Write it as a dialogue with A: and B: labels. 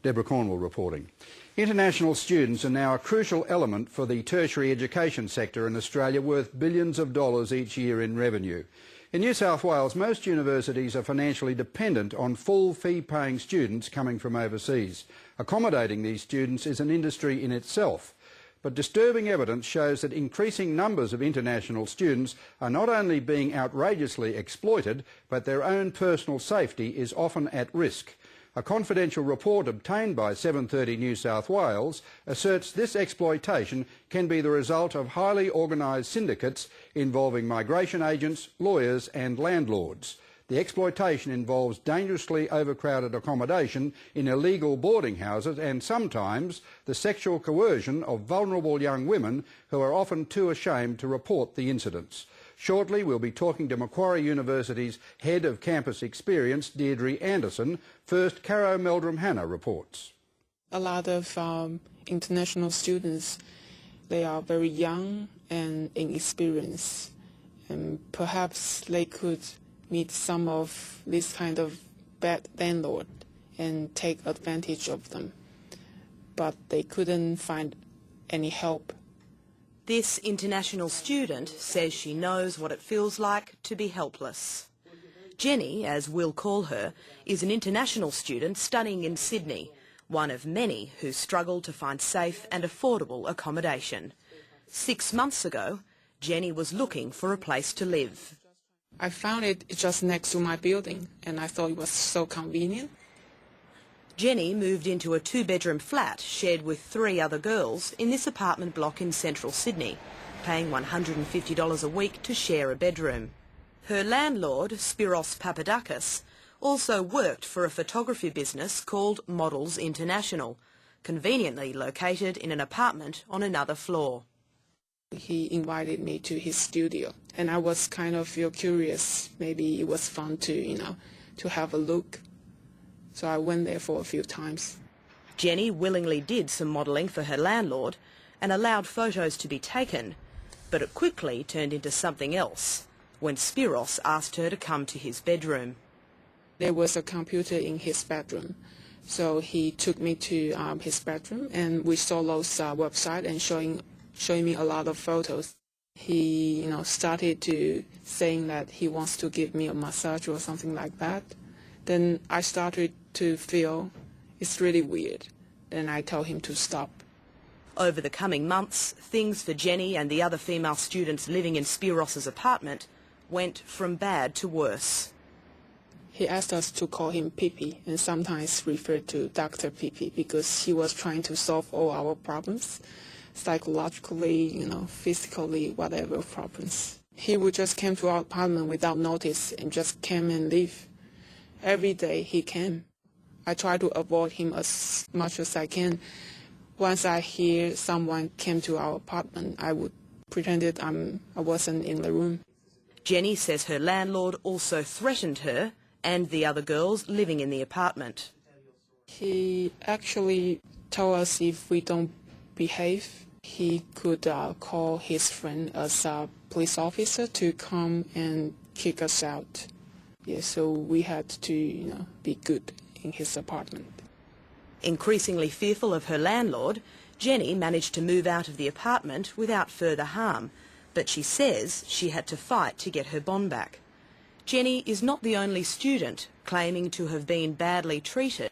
A: Deborah Cornwall reporting. International students are now a crucial element for the tertiary education sector in Australia, worth billions of dollars each year in revenue. In New South Wales, most universities are financially dependent on full fee-paying students coming from overseas. Accommodating these students is an industry in itself. But disturbing evidence shows that increasing numbers of international students are not only being outrageously exploited, but their own personal safety is often at risk. A confidential report obtained by 730 New South Wales asserts this exploitation can be the result of highly organised syndicates involving migration agents, lawyers and landlords. The exploitation involves dangerously overcrowded accommodation in illegal boarding houses and sometimes the sexual coercion of vulnerable young women who are often too ashamed to report the incidents. Shortly, we'll be talking to Macquarie University's Head of Campus Experience, Deirdre Anderson. First, Caro Meldrum-Hanna reports.
B: A lot of international students, they are very young and inexperienced, and perhaps they could meet some of this kind of bad landlord and take advantage of them, but they couldn't find any help.
C: This international student says she knows what it feels like to be helpless. Jenny, as we'll call her, is an international student studying in Sydney, one of many who struggle to find safe and affordable accommodation. 6 months ago, Jenny was looking for a place to live.
B: I found it just next to my building, and I thought it was so convenient.
C: Jenny moved into a 2-bedroom flat shared with 3 other girls in this apartment block in central Sydney, paying $150 a week to share a bedroom. Her landlord, Spiros Papadakis, also worked for a photography business called Models International, conveniently located in an apartment on another floor.
B: He invited me to his studio, and I was kind of curious. Maybe it was fun to, to have a look. So I went there for a few times.
C: Jenny willingly did some modelling for her landlord and allowed photos to be taken, but it quickly turned into something else when Spiros asked her to come to his bedroom.
B: There was a computer in his bedroom, so he took me to his bedroom, and we saw those websites and showing me a lot of photos. He, started to saying that he wants to give me a massage or something like that. Then I started to feel it's really weird. Then I told him to stop.
C: Over the coming months, things for Jenny and the other female students living in Spiros's apartment went from bad to worse.
B: He asked us to call him Pippi and sometimes referred to Dr. Pippi because he was trying to solve all our problems, psychologically, physically, whatever problems. He would just come to our apartment without notice and just came and leave. Every day he came. I try to avoid him as much as I can. Once I hear someone came to our apartment, I would pretend that I wasn't in the room.
C: Jenny says her landlord also threatened her and the other girls living in the apartment.
B: He actually told us if we don't behave, he could call his friend as a police officer to come and kick us out. Yeah, so we had to, be good in his apartment.
C: Increasingly fearful of her landlord, Jenny managed to move out of the apartment without further harm, but she says she had to fight to get her bond back. Jenny is not the only student claiming to have been badly treated.